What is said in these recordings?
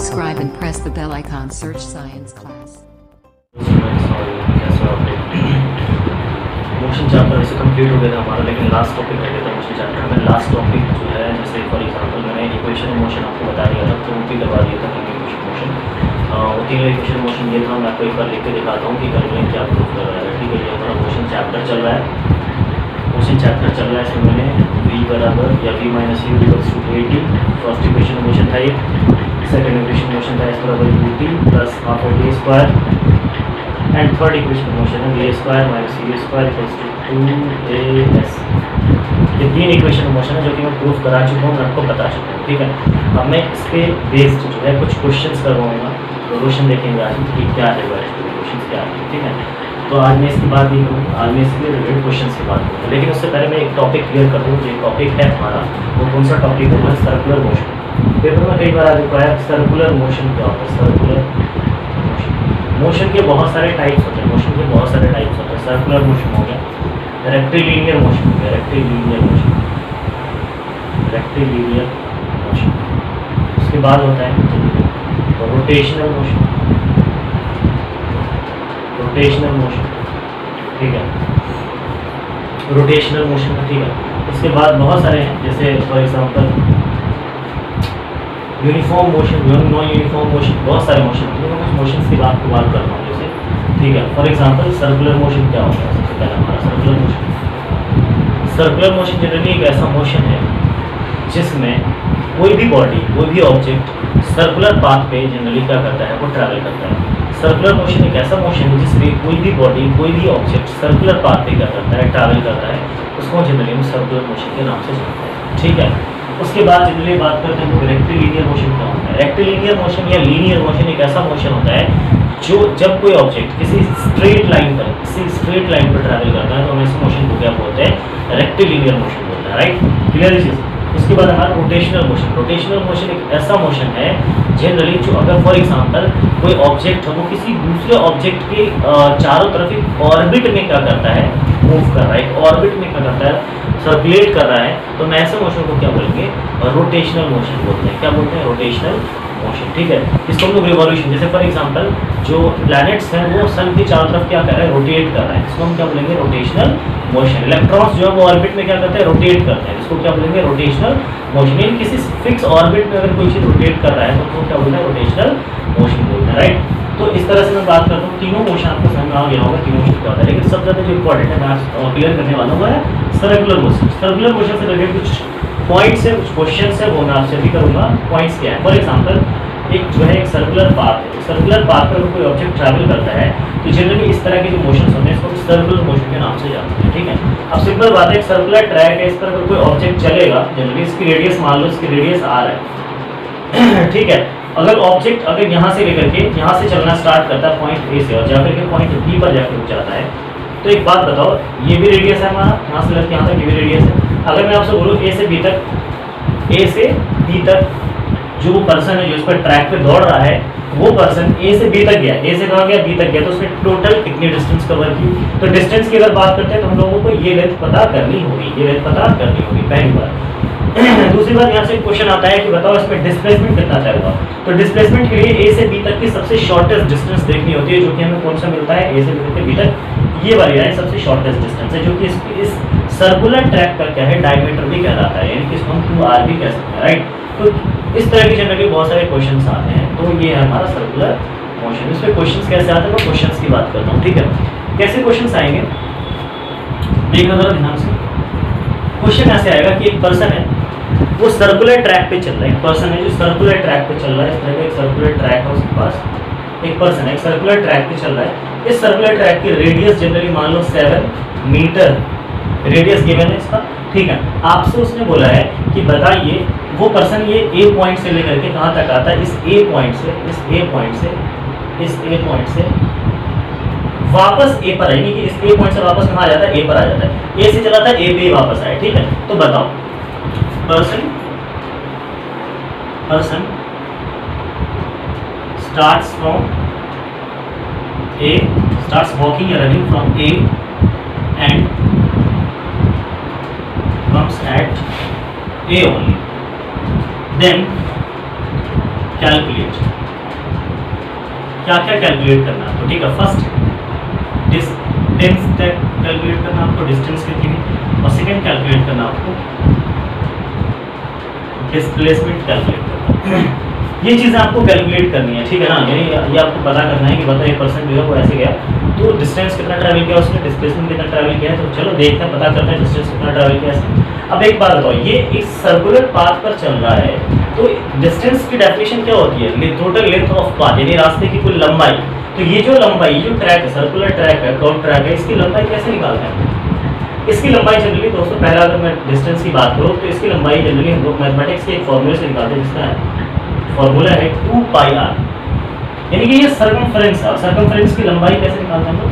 subscribe and press the bell icon. Search Science Class. Motion chapter इसे complete हो गया था हमारा, लेकिन लास्ट टॉपिक रह गया था मोशन चैप्टर में। लास्ट टॉपिक जो है, जैसे फॉर एग्जांपल मैंने इक्वेशन ऑफ मोशन आपको बता दिया था, तो भी करवा दिया था कि इक्वेशन मोशन वो तीनों इक्वेशन मोशन ये था। मैं आपको एक बार लिख के दिखाता हूँ कि कैलकुलेट क्या प्रूव कर रहा है। ठीक है, ये हमारा मोशन चैप्टर चल रहा है। मोशन चैप्टर चल रहा है, इसमें मैंने v बराबर या v minus u equals to a t first equation motion था ये। सेकेंड इक्वेशन मोशन था s बराबर u t plus half of a square, and third equation motion है v square minus u square equals to 2as। ये तीन equation motion है जो कि मैं प्रूफ करा चुका हूँ, मैं आपको बता चुका हूँ। ठीक है, अब मैं इस पे बेस्ड जो है कुछ क्वेश्चंस करवाऊँगा, तो क्वेश्चन देखेंगे आज कि क्या है क्वेश्चन क्या है। ठीक है, तो आज मैं इसकी बात नहीं करूँगा, आज मैं इसके रिलेटेड क्वेश्चन की बात करूँगा। लेकिन उससे पहले मैं एक टॉपिक क्लियर कर दूँ। जो टॉपिक है हमारा, वो कौन सा टॉपिक है? वो सर्कुलर मोशन। पेपर में कई बार आ चुका है सर्कुलर मोशन क्या होता है। सर्कुलर मोशन के बहुत सारे टाइप्स होते हैं, मोशन के बहुत सारे टाइप्स होते हैं। सर्कुलर मोशन हो गया, रेक्टिलिनियर मोशन हो गया, रेक्टिलिनियर मोशन, रेक्टिलिनियर मोशन। उसके बाद होता है रोटेशनल मोशन, रोटेशनल मोशन। ठीक है, रोटेशनल मोशन। ठीक है, उसके बाद बहुत सारे हैं, जैसे for example uniform motion, non uniform motion, बहुत सारे मोशन होते हैं। कुछ मोशन की बात कर रहा हूँ जैसे। ठीक है, फॉर एग्जांपल सर्कुलर मोशन क्या होता है? सबसे पहले हमारा circular motion. Circular motion generally एक ऐसा मोशन है जिसमें कोई भी बॉडी, कोई भी ऑब्जेक्ट सर्कुलर पाथ पे जनरली क्या करता है? वो ट्रैवल करता है। सर्कुलर मोशन एक ऐसा मोशन है जिसमें कोई भी बॉडी, कोई भी ऑब्जेक्ट सर्कुलर पाथ पे क्या करता है? ट्रैवल करता है। उसको जनरली हम सर्कुलर मोशन के नाम से जानते हैं। ठीक है, उसके बाद जनरली बात करते हैं तो रेक्टिलिनियर मोशन क्या होता है? रेक्टिलिनियर मोशन या लीनियर मोशन एक ऐसा मोशन होता है जो जब कोई ऑब्जेक्ट किसी स्ट्रेट लाइन पर ट्रैवल करता है तो हम इस मोशन को क्या बोलते हैं? रेक्टिलिनियर मोशन बोलते हैं। राइट, क्लियर है चीज़। उसके बाद हमारा रोटेशनल मोशन। रोटेशनल मोशन एक ऐसा मोशन है जनरली जो अगर फॉर एग्जांपल कोई ऑब्जेक्ट है वो किसी दूसरे ऑब्जेक्ट के चारों तरफ एक ऑर्बिट में क्या करता है? मूव कर रहा है, एक ऑर्बिट में क्या करता है? सर्कुलेट कर रहा है, तो मैं ऐसे मोशन को क्या बोलेंगे? रोटेशनल मोशन बोलते हैं। क्या बोलते हैं? Rotational motion. ठीक है, इसको हम लोग रिवॉल्यूशन, जैसे फॉर एग्जांपल जो प्लैनेट्स हैं वो सन की चारों तरफ क्या कर रहा है? रोटेट कर रहा है, इसको हम क्या बोलेंगे? Rotational motion. इलेक्ट्रॉन्स जो है वो ऑर्बिट में क्या करते हैं? रोटेट करते हैं, इसको क्या बोलेंगे? Rotational motion. यानी किसी फिक्स ऑर्बिट में अगर कोई चीज़ रोटेट कर रहा है तो उसको क्या बोलते हैं? रोटेशनल मोशन बोलते हैं। राइट, तो इस तरह से मैं बात करता हूँ, तीनों मोशन आपको समझ में आ गया होगा तीनों मोशन क्या होता है। लेकिन सबसे ज़्यादा जो इंपॉर्टेंट है मैं आज क्लियर करने वाला हूँ वो है सर्कुलर मोशन। सर्कुलर मोशन से रिलेटेड कुछ पॉइंट्स है, कुछ क्वेश्चन है, वो मैं आपसे भी करूँगा। पॉइंट्स क्या है? फॉर एग्जाम्पल एक जो है एक सर्कुलर पाथ है, सर्कुलर पाथ पर अगर कोई ऑब्जेक्ट ट्रैवल करता है तो जनरली इस तरह के जो मोशन होते हैं इसको सर्कुलर मोशन के नाम से जानते हैं। ठीक है, अब सिंपल बात है, एक सर्कुलर ट्रैक है, इस पर अगर कोई ऑब्जेक्ट चलेगा जनरली इसकी रेडियस, मान लो इसकी रेडियस r है। ठीक है, अगर ऑब्जेक्ट अगर यहाँ से लेकर के यहाँ से चलना स्टार्ट करता है पॉइंट ए से और जाकर के पॉइंट बी पर जाकर रुक जाता है, तो एक बात बताओ, ये भी रेडियस है हमारा, यहाँ से लेकर यहाँ तक ये भी रेडियस है। अगर मैं आपसे बोलूँ ए से बी तक जो पर्सन है जो इस पर ट्रैक पे दौड़ रहा है वो पर्सन ए से बी तक गया, ए से कहाँ गया? बी तक गया, तो उसने टोटल कितनी डिस्टेंस कवर की? तो डिस्टेंस की अगर बात करते हैं तो हम लोगों को ये लेंथ पता करनी होगी, ये लेंथ पता करनी होगी पहली बार। दूसरी बात, यहाँ से क्वेश्चन आता है कि बताओ इसमें डिस्प्लेसमेंट कितना चाहिए? तो डिस्प्लेसमेंट के लिए ए से बी तक की सबसे शॉर्टेस्ट डिस्टेंस देखनी होती है, जो कि हमें कौन सा मिलता है? ए से लेकर बी तक ये वाली लाइन सबसे शॉर्टेस्ट डिस्टेंस है, जो कि इस सर्कुलर ट्रैक का क्या है? डायमीटर भी कहलाता है, यानी कि इसको हम 2r भी कह सकते हैं। राइट, तो इस तरह के जनरली बहुत सारे क्वेश्चंस आते हैं, तो ये है हमारा सर्कुलर मोशन। इसमें क्वेश्चंस कैसे आते हैं मैं क्वेश्चंस की बात करता हूँ। ठीक है, कैसे क्वेश्चंस आएंगे देखना जरा ध्यान से। क्वेश्चन ऐसे आएगा कि एक पर्सन है वो सर्कुलर ट्रैक पे चल रहा है, एक पर्सन है जो सर्कुलर ट्रैक पे चल रहा है, इस तरह का एक सर्कुलर ट्रैक है उसके पास, एक पर्सन है एक सर्कुलर ट्रैक पे चल रहा है। इस सर्कुलर ट्रैक की रेडियस जनरली मान लो 7 मीटर रेडियस गिवन है इसका। ठीक है, आपसे उसने बोला है कि बताइए वो पर्सन ये ए पॉइंट से लेकर के कहाँ तक आता है? इस ए पॉइंट से वापस ए पर, यानी कि इस ए पॉइंट से वापस कहाँ आ जाता है? ए पर आ जाता है। ए से चला था ए पे वापस आया। ठीक है, तो बताओ person starts walking or running from A and comes at A only. Then calculate, क्या क्या कैलकुलेट करना है आपको, ठीक है। फर्स्ट डिस्टेंस कैलकुलेट करना आपको, डिस्टेंस कितनी है, और सेकंड कैलकुलेट करना आपको डिस्प्लेसमेंट कैलकुलेट करना है। ये चीज़ें आपको कैलकुलेट करनी है, ठीक है ना। यानी ये आपको पता करना है कि बताओ 1% जो है वो ऐसे गया, तो डिस्टेंस कितना ट्रैवल किया उसने, डिस्प्लेसमेंट कितना ट्रैवल किया है। तो चलो देखते हैं, पता करते हैं डिस्टेंस कितना ट्रैवल किया है। अब एक बात बताओ, ये एक सर्कुलर पाथ पर चल रहा है, तो डिस्टेंस की डेफिनेशन क्या होती है, टोटल लेंथ ऑफ पाथ, यानी रास्ते की कुल लंबाई। तो ये जो लंबाई, जो ट्रैक है, सर्कुलर ट्रैक है, कर्व ट्रैक है, इसकी लंबाई कैसे निकालते हैं। इसकी लंबाई जनरली दोस्तों, पहला अगर मैं डिस्टेंस की बात करूँ तो इसकी लंबाई जनरली हम लोग मैथमेटिक्स के एक फॉर्मूले से निकालते हैं, जिसका फॉर्मूला है 2πr, यानी कि ये सर्कमफ्रेंस है। सर्कमफ्रेंस की लंबाई कैसे निकालते हैं हम लोग,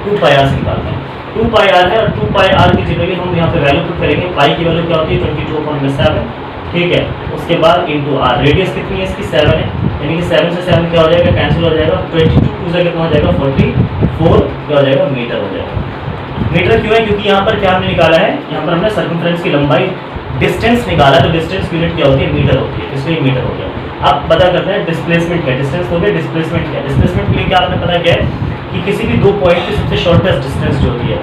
2πr से निकालते हैं। 2πr है, और 2πr की जनरली हम यहाँ पे वैल्यू पुट करेंगे। पाई की वैल्यू क्या होती है, 22/7, ठीक है। उसके बाद इंटू आर, रेडियस कितनी है इसकी, 7 है, यानी कि 7 से 7 क्या हो जाएगा, कैंसिल हो जाएगा। 22 से कितना हो जाएगा, 44 क्या हो जाएगा, मीटर हो जाएगा। मीटर क्यों है, क्योंकि यहाँ पर क्या हमने निकाला है, यहाँ पर हमने सर्कमफ्रेंस की लंबाई, डिस्टेंस निकाला, तो डिस्टेंस यूनिट क्या होती है, मीटर होती है, इसलिए मीटर हो गया। अब पता करते हैं डिस्प्लेसमेंट क्या है, डिस्टेंस हो गया, डिस्प्लेसमेंट क्या है। डिस्प्लेसमेंट के लिए क्या आपने पता क्या है कि किसी भी दो पॉइंट की सबसे शॉर्टेस्ट डिस्टेंस जो होती है,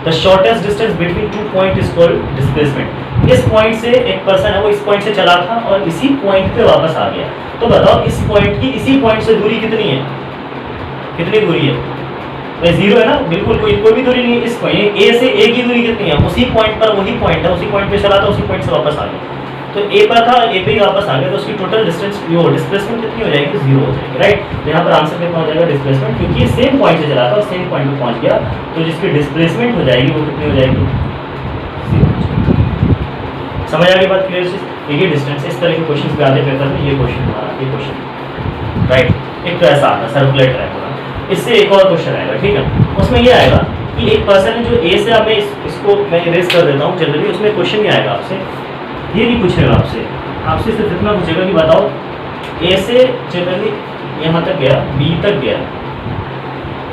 the shortest distance between two point is called displacement. इस पॉइंट से एक पर्सन है, वो इस पॉइंट से चला था और इसी पॉइंट पे वापस आ गया, तो बताओ इस पॉइंट की इसी पॉइंट से दूरी कितनी है, कितनी दूरी है, जीरो है ना, बिल्कुल कोई भी दूरी नहीं है। इस पॉइंट ए से ए की दूरी कितनी है, उसी पॉइंट पर, वही पॉइंट है, उसी पॉइंट पे चला था, उसी पॉइंट से वापस आ गया, तो ए पर था, ए पे ही वापस आ गया, तो उसकी टोटल डिस्टेंस वो डिस्प्लेसमेंट कितनी हो जाएगी, 0 हो जाएगी, राइट। तो यहाँ पर आंसर कितना हो जाएगा, डिस्प्लेसमेंट, क्योंकि ये सेम पॉइंट से चला था और सेम पॉइंट पे पहुंच गया, तो जिसकी डिस्प्लेसमेंट हो जाएगी वो कितनी हो जाएगी, 0। समझ आ गई बात, क्लियर चीज। ये डिस्टेंस, इस तरह के क्वेश्चन भी आते पेपर में, ये क्वेश्चन हमारा, ये क्वेश्चन, राइट। एक तो ऐसा आता है सर्कुलर ट्रैक होगा, इससे एक और क्वेश्चन आएगा, ठीक है। उसमें ये आएगा कि एक पर्सन है जो ए से, अब इसको मैं इरेज कर देता हूँ, जनरली उसमें क्वेश्चन नहीं आएगा आपसे, ये नहीं पूछेगा आपसे सिर्फ इतना पूछेगा कि बताओ ए से जनरली यहाँ तक गया, बी तक गया,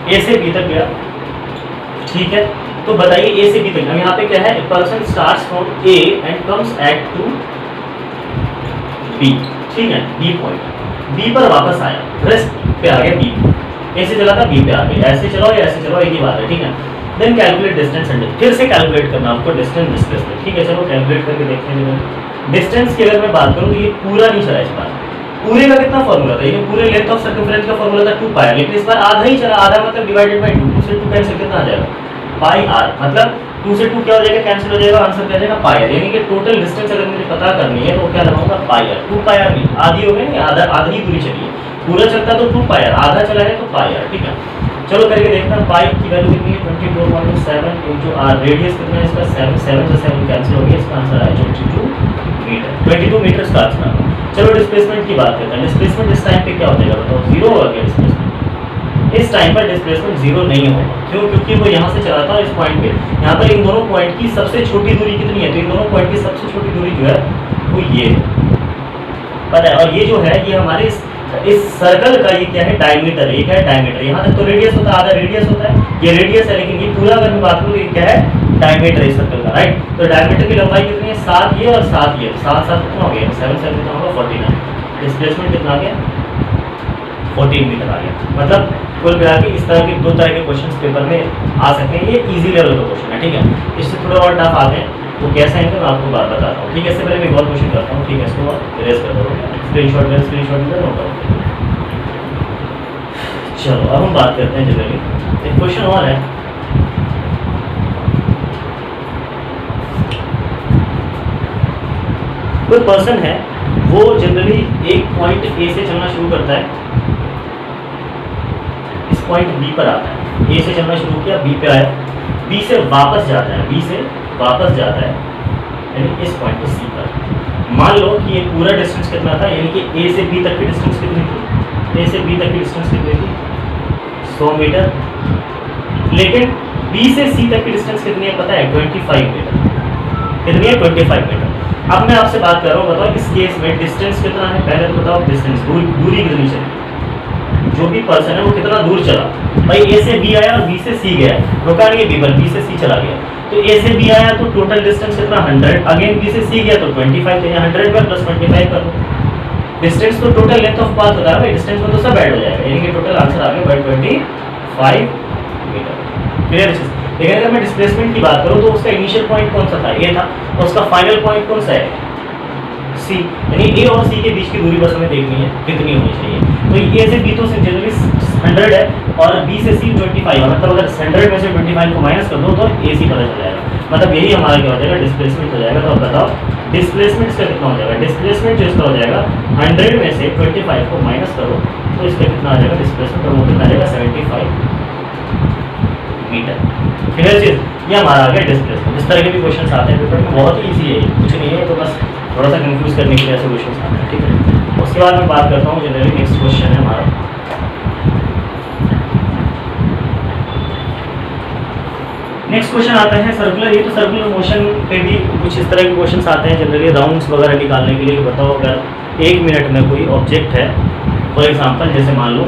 ए से बी तक गया, ठीक है। तो बताइए ए से बी तक, यहाँ पे क्या है, a person starts from A and comes at to B, ठीक है, बी पॉइंट, बी पर वापस आया, रेस्ट पे आ गया बी, ए से चला था बी पे आ गया, ऐसे चलो या ऐसे चलो, एक ही बात है, ठीक है। देन कैलकुलेट डिस्टेंस एंड, फिर से कैलकुलेट करना आपको डिस्टेंस डिस्प्लेसमेंट, ठीक है। चलो कैलकुलेट करके देखते हैं। डिस्टेंस की अगर मैं बात करूँ तो ये पूरा नहीं चला, इस बार पूरे का कितना फॉर्मूला था, ये पूरे लेंथ ऑफ सर्कमफ्रेंस का फॉर्मूला था 2πr, लेकिन इस बार आधा ही चला, आधा मतलब डिवाइडेड बाय 2, 2 से 2 कैंसिल कितना आ जाएगा, πr, मतलब 2 से 2 क्या हो जाएगा, कैंसिल हो जाएगा, आंसर क्या जाएगा, πr, यानी कि टोटल डिस्टेंस अगर मुझे पता करनी है तो क्या लगाऊंगा, πr, 2πr नहीं, आधी हो गई, आधा ही दूरी चली है, पूरा चलता तो 2πr, आधा चला है तो πr, ठीक है। चलो करके देखते हैं, पाई की वैल्यू कितनी है, 24/7 इंटू आर, रेडियस कितना है इसका, 7 से 7 कैंसिल हो गया, इसका आंसर है 22 मीटर का आंसर। चलो डिस्प्लेसमेंट की बात करते हैं। डिस्प्लेसमेंट इस टाइम पे क्या हो जाएगा बताओ, 0 होगा क्या डिस्प्लेसमेंट, इस टाइम पर डिस्प्लेसमेंट 0 नहीं होगा, क्यों, क्योंकि वो यहाँ से चला था इस पॉइंट पे, यहाँ पर इन दोनों पॉइंट की सबसे छोटी दूरी कितनी है, तो इन दोनों पॉइंट की सबसे छोटी दूरी जो है वो ये पता है, और ये जो है ये हमारे इस सर्कल का ये क्या है, डायमीटर है, ये क्या है, डायमीटर। यहाँ तक तो रेडियस होता है, आधा रेडियस होता है, ये रेडियस है, लेकिन ये पूरा अगर मैं बात करूँ ये क्या है, डायमीटर है सर्कल का, राइट। तो डायमीटर की लंबाई कितनी है, 7 ये और 7 ये, 7 7 कितना हो गया, 7 7 कितना होगा, 49। डिस्प्लेसमेंट कितना आ गया, 14 मीटर आ गया। मतलब कुल मिला के इस तरह के 2 तरह के क्वेश्चन पेपर में आ सकते हैं, ये ईजी लेवल का क्वेश्चन है, ठीक है। इससे थोड़े और टफ आते हैं, तो कैसे आएंगे मैं आपको बात बताता हूँ, ठीक है। इससे पहले मैं एक और क्वेश्चन करता हूँ, ठीक है, इसको इरेज कर दो, स्क्रीनशॉट में नोट करो। चलो अब हम बात करते हैं जनरली, एक क्वेश्चन और है, कोई पर्सन है वो जनरली एक पॉइंट ए से चलना शुरू करता है, इस पॉइंट बी पर आता है, ए से चलना शुरू किया, बी पे आया, बी से वापस जाता है, बी से वापस जाता है, यानी इस पॉइंट पर सी पर। मान लो कि ये पूरा डिस्टेंस कितना था, यानी कि ए से बी तक की डिस्टेंस कितनी थी, ए से बी तक की डिस्टेंस कितनी थी, 100 मीटर, लेकिन बी से सी तक की डिस्टेंस कितनी है पता है, 25 मीटर, कितनी है, 25 मीटर। अब मैं आपसे बात कर रहा हूँ, बताओ इस केस में डिस्टेंस कितना है, पहले तो बताओ डिस्टेंस, दूरी कितनी चली, जो भी पर्सन है वो कितना दूर चला, भाई ए से बी आया और बी से सी गया, रुका नहीं बी पर, बी से सी चला गया, तो ए से बी आया तो टोटल डिस्टेंस कितना 100, अगेन बी से सी गया तो 25, तो यहाँ 100 पर प्लस 25 कर दो, डिस्टेंस तो टोटल लेंथ ऑफ पाथ होता है भाई, डिस्टेंस में तो सब ऐड हो जाएगा, यानी कि टोटल आंसर आ गया 25 मीटर। क्लियर चीज। लेकिन अगर मैं डिस्प्लेसमेंट की बात करूं तो उसका इनिशियल पॉइंट कौन सा था, ए था, और उसका फाइनल पॉइंट कौन सा है, सी। यानी ए और सी के बीच की दूरी बस हमें देखनी है कितनी होनी चाहिए। तो ए से बी तो जनरली 100 है और बी से सी 25 है, मतलब अगर 100 में से 25 को माइनस कर दो तो ए सी पता चल जाएगा, मतलब यही हमारा क्या हो जाएगा, डिस्प्लेसमेंट हो जाएगा। तो अब बताओ डिस्प्लेसमेंट इसका कितना हो जाएगा, डिस्प्लेसमेंट जो इसका हो जाएगा 100 में से 25 को माइनस करो तो इसका कितना आ जाएगा डिस्प्लेसमेंट, और वो कितना आ जाएगा 75 मीटर। क्लियर चीज, ये हमारा आ गया डिस्प्लेसमेंट। इस तरह के भी क्वेश्चन आते हैं पेपर में, बहुत ही ईजी है, कुछ नहीं है, तो बस थोड़ा सा कंफ्यूज करने के लिए ऐसे क्वेश्चन आते हैं, ठीक है। उसके बाद मैं बात करता हूँ जनरली नेक्स्ट क्वेश्चन है हमारा, नेक्स्ट क्वेश्चन आता है सर्कुलर। ये तो सर्कुलर मोशन पे भी कुछ इस तरह के क्वेश्चंस आते हैं जनरली राउंड्स वगैरह निकालने के लिए। बताओ अगर 1 मिनट में कोई ऑब्जेक्ट है, फॉर एग्जांपल जैसे मान लो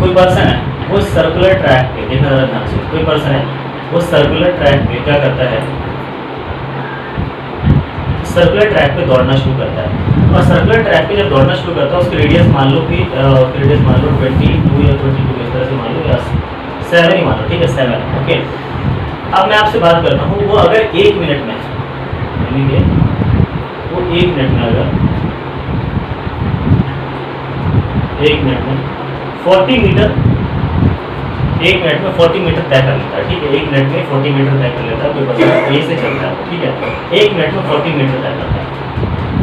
कोई पर्सन है, वो सर्कुलर ट्रैक पे, देखना जरा ध्यान से, कोई पर्सन है वो सर्कुलर ट्रैक पे क्या करता है, सर्कुलर ट्रैक पे दौड़ना शुरू करता है, और सर्कुलर ट्रैक पे जब दौड़ना शुरू करता है उसकी रेडियस मान लो कि रेडियस मान लो 22 या 22 इस तरह से मान लो, या 7 ही मान लो, ठीक है 7, ओके। अब मैं आपसे बात करता हूँ, वो अगर 1 मिनट में, यानी कि वो 1 मिनट में अगर 1 मिनट में 40 मीटर 1 मिनट में 40 मीटर तय कर लेता है, ठीक है, 1 मिनट में 40 मीटर तय कर लेता है, कोई पर्सन ए से चलता है, ठीक है, 1 मिनट में 40 मीटर तय करता है,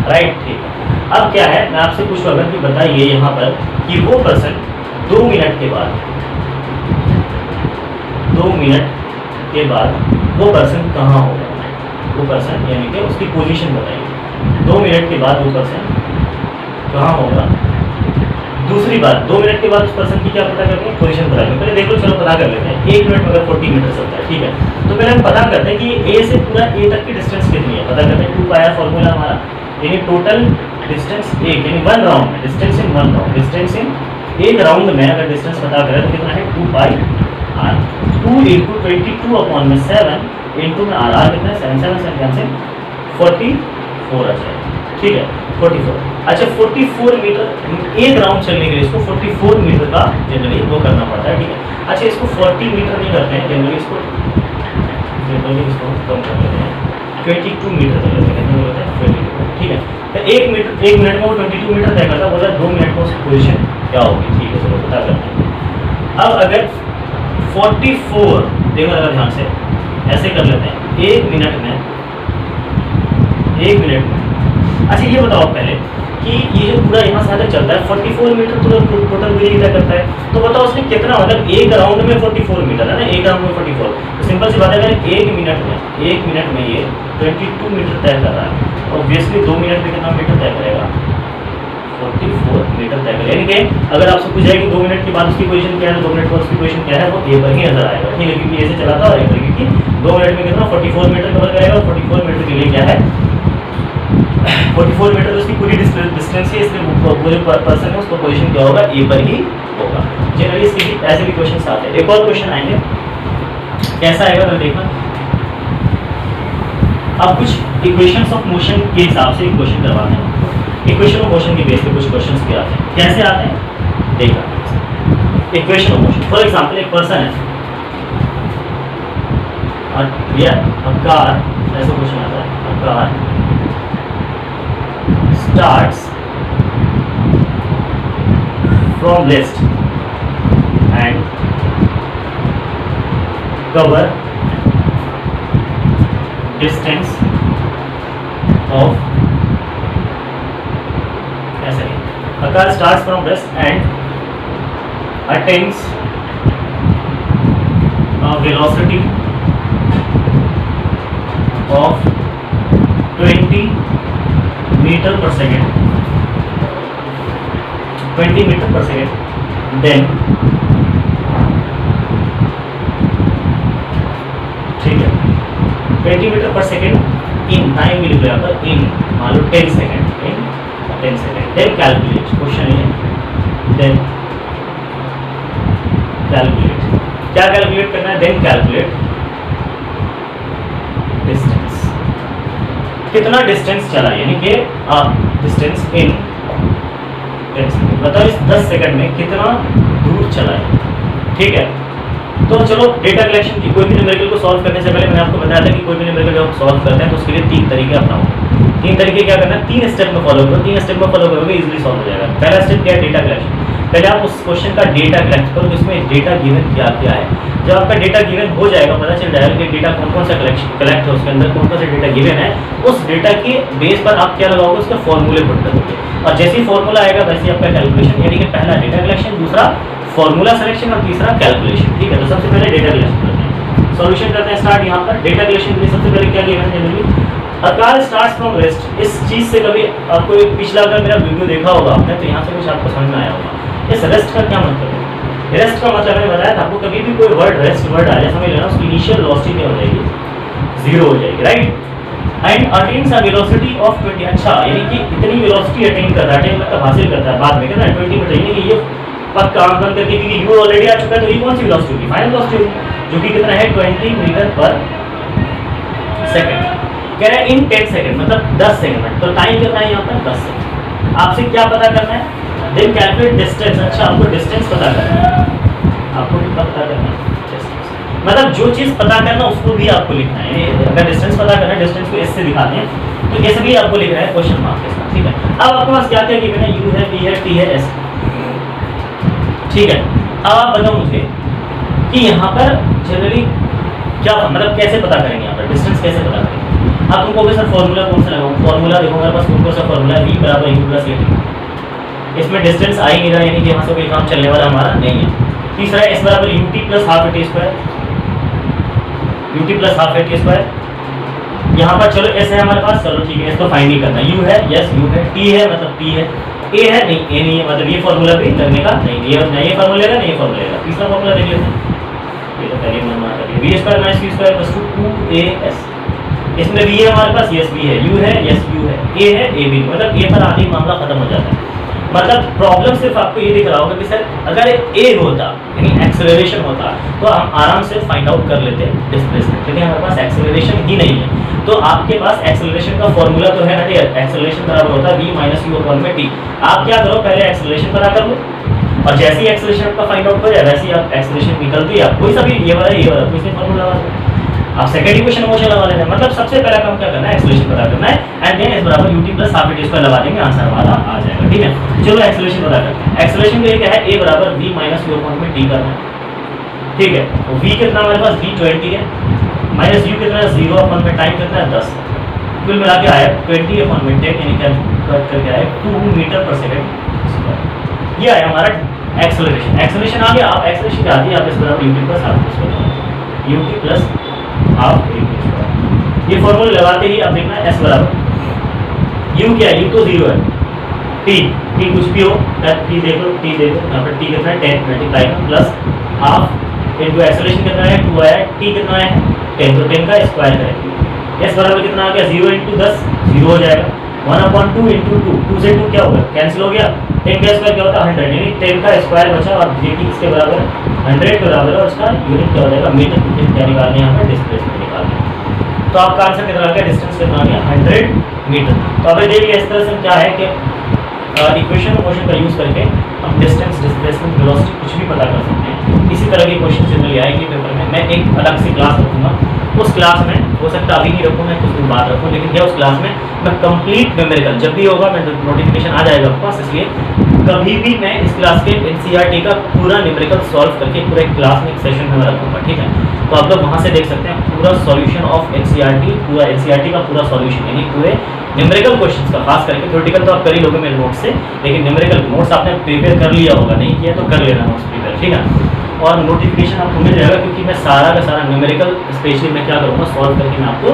राइट, ठीक है। अब क्या है, मैं आपसे पूछ रहा हूँ कि बताइए यहाँ पर कि वो पर्सन 2 मिनट के बाद 2 मिनट के बाद वो पर्सन कहाँ होगा, वो पर्सन यानी कि उसकी पोजीशन बताइए, 2 मिनट के बाद वो पर्सन कहाँ होगा। दूसरी बात, 2 मिनट के बाद उस पर्सन की क्या पता करते हैं, पोजीशन पता करते हैं। पहले देख लो, चलो पता कर लेते हैं, 1 मिनट में अगर 40 मीटर चलता है, ठीक है, तो पहले हम पता करते हैं कि ए से पूरा ए तक की डिस्टेंस कितनी है, पता करते हैं 2 पाई फॉर्मूला हमारा, यानी टोटल डिस्टेंस एक, यानी 1 राउंड में, distance in 1 round, distance in एक राउंड में अगर डिस्टेंस पता करें तो कितना है 2 पाई आर, 2 × 22/7 इंटू में आर, आर कितना है 7 7 7 कैंसिल 44 आ जाएगा, ठीक है 44। अच्छा 44 मीटर एक राउंड चलने के लिए इसको 44 मीटर का जनरली वो करना पड़ता है, ठीक है। अच्छा इसको 40 मीटर नहीं करते हैं जनरली, इसको कम कर लेते हैं, 22 मीटर कर लेते हैं, कितना होता है 22, ठीक है। तो 1 मिनट में वो 22 मीटर तय करता है, बोला 2 मिनट में उसकी पोजीशन क्या होगी, ठीक है, चलो पता करते हैं। अब अगर 44 देखो अगर ध्यान से ऐसे कर लेते हैं, 1 मिनट में अच्छा ये बताओ पहले कि ये जो पूरा यहाँ से तक चलता है 44 मीटर तो टोटल दूरी तय करता है, तो बताओ उसने कितना, मतलब एक राउंड में 44 मीटर है ना, एक राउंड में 44, तो सिंपल सी बात है अगर 1 मिनट में ये 22 मीटर तय कर रहा है, ऑब्वियसली 2 मिनट में कितना मीटर तय करेगा, 44 मीटर तय करेगा। यानी कि अगर आपसे पूछ जाए कि 2 मिनट के बाद उसकी पोजीशन क्या है, तो 2 मिनट बाद उसकी पोजीशन क्या है, वो ए पर ही नजर आएगा, ठीक है, क्योंकि ए से चला था और ए पर, क्योंकि 2 मिनट में कितना 44 मीटर कवर करेगा, और 44 मीटर के लिए क्या है 44 मीटर उसकी पूरी डिस्टेंस है, इसलिए वो जो पर्सन है उसका पोजीशन क्या होगा, ए पर ही होगा। जनरली इसके भी ऐसे भी क्वेश्चंस आते हैं। एक और क्वेश्चन आएंगे, कैसा आएगा तो देखना। अब कुछ इक्वेशंस ऑफ मोशन के हिसाब से एक क्वेश्चन करवाते हैं, इक्वेशन ऑफ मोशन के बेस पे कुछ क्वेश्चंस के आते हैं, कैसे आते हैं देखना। Equation of motion, for example एक पर्सन है और ये कार, ऐसा क्वेश्चन आता है, car starts from rest and cover distance of ऐसे नहीं, a car starts from rest and attains a velocity of 20 metre पर सेकेंड, 20 मीटर पर सेकेंड, देन ठीक है 20 मीटर पर सेकेंड इन टाइम मिल गया पर इन मान लो 10 सेकेंड, इन 10 सेकेंड, देन कैलकुलेट, क्वेश्चन है देन कैलकुलेट, क्या कैलकुलेट करना है, देन कैलकुलेट डिस्टेंस, कितना डिस्टेंस चला, यानी कि डिस्टेंस इन 10 सेकंड, बताओ इस 10 सेकंड में कितना दूर चला है। ठीक है, तो चलो डेटा कलेक्शन की कोई भी न्यूमेरिकल को सॉल्व करने से पहले मैंने आपको बताया था कि कोई भी न्यूमेरिकल जब आप सॉल्व करते हैं तो उसके लिए 3 तरीके अपनाओ। 3 तरीके क्या करना है, 3 स्टेप में फॉलो करो, 3 स्टेप में फॉलो करोगे इजीली सॉल्व हो जाएगा। पहला स्टेप क्या है, डेटा कलेक्शन। पहले आप उस क्वेश्चन का डेटा कलेक्ट करो, इसमें डेटा गिवन क्या क्या है। जब आपका डेटा गिवन हो जाएगा, पता चल जाएगा कि डेटा कौन कौन सा कलेक्ट है, उसके अंदर कौन कौन सा डेटा गिवन है, उस डेटा के बेस पर आप क्या लगाओगे, उसके फॉर्मूले पुट करोगे, और जैसे ही फॉर्मूला आएगा वैसे ही आपका कैलकुलेशन, यानी कि पहला डेटा कलेक्शन, दूसरा फॉर्मूला सिलेक्शन और तीसरा कैलकुलेशन। ठीक है, तो सबसे पहले डेटा कलेक्शन करते हैं, सॉल्यूशन करते हैं स्टार्ट। यहाँ पर डेटा कलेक्शन के लिए सबसे पहले क्या गिवन है, generally A car starts from rest। इस चीज से कभी आपको पिछला अगर मेरा वीडियो देखा होगा आपने तो यहाँ से कुछ आपको समझ में आया होगा। इस रेस्ट का क्या मतलब है, रेस्ट का मतलब मैंने बताया था आपको, कभी भी कोई वर्ड रेस्ट वर्ड आ जाए समझ लेना उसकी इनिशियल वेलोसिटी क्या हो जाएगी, 0 हो जाएगी, right. And attains a velocity of 20। अच्छा, यानी कि इतनी वेलोसिटी अटेन करता है, अटेन मतलब हासिल करता है, बाद में कितना 20 मीटर, यानी कि ये पक्का काम बंद करके, क्योंकि यू ऑलरेडी आ चुका है तो ये कौन सी वेलोसिटी होगी, फाइनल वेलोसिटी होगी, जो कि कितना है 20 मीटर पर सेकंड। कह रहा है इन 10 सेकंड, मतलब 10 सेकंड में, तो टाइम कितना है यहाँ पर 10 सेकंड। आपसे क्या पता करना है, देन कैलकुलेट डिस्टेंस। अच्छा, आपको डिस्टेंस पता करना है, आपको कितना पता करना है, मतलब जो चीज़ पता करना उसको भी आपको लिखना है। अगर डिस्टेंस पता करना है, डिस्टेंस को एस से दिखाते हैं तो ऐसे भी आपको लिखना है क्वेश्चन मार्क के साथ। ठीक है, अब आपके पास क्या क्या गिवन है, यू है, वी है, टी है, एस। ठीक है, अब आप बताओ मुझे कि यहाँ पर जनरली क्या मतलब कैसे पता करेंगे, यहाँ पर डिस्टेंस कैसे पता करेंगे। अब तुमको भी सर फॉर्मूला कौन सा लगाऊं, फॉर्मूला देखो मेरे पास कौन सा फॉर्मूला है, v बराबर u प्लस at। इसमें डिस्टेंस आ ही नहीं रहा, यानी कि यहाँ से कोई काम चलने वाला हमारा नहीं है। तीसरा s बराबर ut plus half at square, ut plus half at square. यहाँ पर चलो s है हमारे पास, चलो ठीक है, इसको फाइंड नहीं करना, u है, यस u है, t है मतलब t है, a है नहीं, a नहीं है, मतलब ये फॉर्मूला भी लगने का नहीं, ये फॉर्मूला लेगा नहीं, ये फॉर्मूला लेगा। तीसरा फॉर्मूला देख लेते हैं, ये तो पहले मन मार कर v square minus v square plus 2as। इसमें v है हमारे पास, यस v है, u है, यस u है, a है, a भी, मतलब a पर आते ही मामला खत्म हो जाता है। मतलब प्रॉब्लम सिर्फ आपको ये दिख रहा होगा कि सर अगर a होता यानी एक्सेलरेशन होता तो हम आराम से फाइंड आउट कर लेते डिस्प्लेसमेंट, लेकिन हमारे पास एक्सेलरेशन ही नहीं है। तो आपके पास एक्सेलरेशन का फॉर्मूला तो है ना, एक्सेलरेशन बराबर होता है v माइनस u अपॉन में t। आप क्या करो, पहले एक्सेलरेशन पता कर लो, और जैसे ही एक्सेलरेशन आपका फाइंड आउट हो जाए वैसे ही आप एक्सेलरेशन निकलती है, कोई सा भी ये वाला कोई से फॉर्मूला लगा दो, आप सेकंड इक्वेशन मोशन लगा लेते हैं। मतलब सबसे पहला काम क्या करना है, एक्सेलरेशन पता करना है, एंड देन s बराबर ut plus half at square लगा देंगे, आंसर हमारा आ जाएगा। ठीक है, चलो एक्सेलरेशन पता करते हैं। एक्सेलरेशन के लिए क्या है, a बराबर v माइनस u अपॉन में t करना है। ठीक है, तो v कितना हमारे पास, v 20 है, माइनस u कितना है 0 अपॉन में टाइम कितना है 10, कुल मिला के आया 20 अपॉन में 10, यानी क्या कट करके आया 2 मीटर पर सेकंड। ये आया हमारा एक्सेलरेशन। एक्सेलरेशन आ गया, आप एक्सेलरेशन क्या आती है, आप इस बराबर ut plus half at square, ut plus half at। ये फॉर्मूला लगाते ही आप देखना s बराबर u क्या है, u तो 0 है, t कुछ भी हो, t देखो यहाँ पर t कितना है 10 multiply plus half into acceleration कितना है 2 आया, t कितना है 10, तो 10 का स्क्वायर करेंगे। s बराबर कितना आ गया 0 इंटू 10 0 हो जाएगा, 1/2 इंटू 2 से 2 क्या होगा, कैंसिल हो गया, 10 का स्क्वायर क्या होता है 100, यानी 10 का स्क्वायर बचा और ये कि इसके बराबर 100 के बराबर है, और इसका यूनिट क्या हो जाएगा मीटर। क्या निकालने यहाँ पर डिस्प्लेसमेंट निकालने, तो आपका आंसर कितना आ गया, डिस्टेंस कितना आ गया 100 मीटर। तो अभी देखिए इस तरह से क्या है कि इक्वेशन और मोशन का यूज़ करके हम डिस्टेंस, डिस्प्लेसमेंट, वेलोसिटी कुछ भी पता कर सकते हैं। इसी तरह के क्वेश्चन जनरली आएंगे पेपर में। मैं एक अलग से क्लास रखूँगा, उस क्लास में हो सकता अभी नहीं रखूँ, मैं कुछ दिन बाद रखूँ, लेकिन क्या उस क्लास में मैं कंप्लीट न्यूमेरिकल जब भी होगा मैं नोटिफिकेशन आ जाएगा आपके पास, इसलिए कभी भी मैं इस क्लास के एनसीईआरटी का पूरा न्यूमेरिकल सॉल्व करके पूरे क्लास में एक सेशन में रखूँगा। ठीक है, तो आप लोग वहाँ से देख सकते हैं पूरा सॉल्यूशन ऑफ एनसीईआरटी, पूरा एनसीईआरटी का पूरा सॉल्यूशन, यानी पूरे न्यूमेरिकल क्वेश्चंस का, खास करके थ्योरेटिकल तो आप कर ही लोगे मेरे नोट से, लेकिन न्यूमेरिकल नोट्स आपने प्रिपेयर कर लिया होगा, नहीं किया तो कर लेना नोट्स प्रिपेयर। ठीक है, और नोटिफिकेशन आपको मिल जाएगा, क्योंकि मैं सारा का सारा न्यूमेरिकल स्पेशली मैं क्या करूँगा सॉल्व करके मैं आपको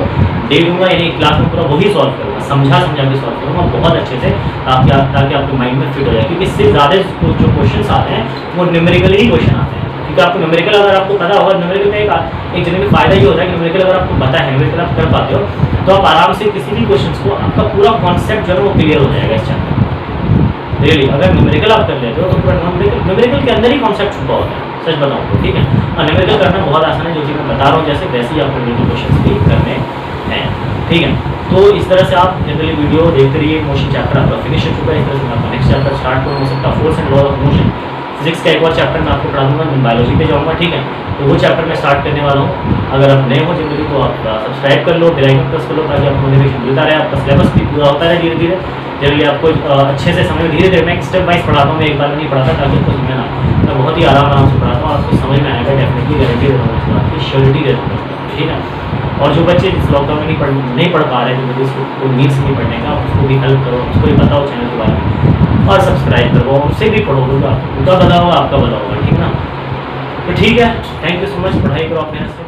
दे दूँगा, यानी क्लास में पूरा वही सॉल्व करूँगा, समझा के सॉल्व करूँगा बहुत अच्छे से, ताकि आपके माइंड में फिट हो जाए। क्योंकि इससे ज़्यादा जो क्वेश्चन आते हैं वो न्यूमेरिकल ही क्वेश्चन आते हैं, क्योंकि आपको न्यूमेरिकल अगर आपको पता होगा, न्यूमेरिकल का एक जनरली फायदा ये होता है कि न्यूमेरिकल अगर आपको पता है, न्यूमेरिकल आप कर पाते हो, तो आप आराम से किसी भी क्वेश्चन को आपका पूरा कॉन्सेप्ट जो है वो क्लियर हो जाएगा इस चैप्टर में। रियली अगर न्यूमेरिकल आप कर लेते हो तो न्यूमेरिकल के अंदर ही कॉन्सेप्ट छुपा होता है, सच बताऊँ तो। ठीक है, और न्यूमेरिकल करना बहुत आसान है, जो चीज़ मैं बता रहा हूँ, जैसे वैसे ही आपको न्यूमेरिकल क्वेश्चन भी करने हैं। ठीक है, तो इस तरह से आप जनरली वीडियो देखते रहिए। मोशन चैप्टर आपका फिनिश हो चुका है, इस तरह से मैं आपका नेक्स्ट चैप्टर स्टार्ट करूँ, हो सकता है force and law of motion. Physics का एक और चैप्टर मैं आपको पढ़ा दूँगा, मैं बायोलॉजी पे जाऊँगा, ठीक है। तो वो चैप्टर मैं स्टार्ट करने वाला हूँ। अगर आप नए हो जनरली तो आप सब्सक्राइब कर लो, बेल आइकन प्रेस कर लो, ताकि आपको नोटिफिकेशन मिलता रहे, आपका सिलेबस भी पूरा होता रहे धीरे धीरे। जनरली आपको अच्छे से समझ में धीरे धीरे मैं स्टेप वाइज पढ़ाता हूँ, मैं एक बार में नहीं पढ़ाता, ताकि आपको समझ में ना। मैं बहुत ही आराम से पढ़ाता हूँ, आपको समझ में आएगा, डेफिनेटली गारंटी देता हूँ, इस बात की श्योरिटी देता हूँ, ठीक है। और जो बच्चे इस लॉकडाउन में नहीं पढ़ पा रहे हैं, जो उसको नीड्स नहीं पढ़ने का, उसको भी हेल्प करो, उसको भी बताओ चैनल के बारे में, और सब्सक्राइब करो, उससे भी पढ़ो, उनका भला होगा, आपका भला होगा, ठीक ना। तो ठीक है, थैंक यू सो मच, पढ़ाई करो आप मेहनत से।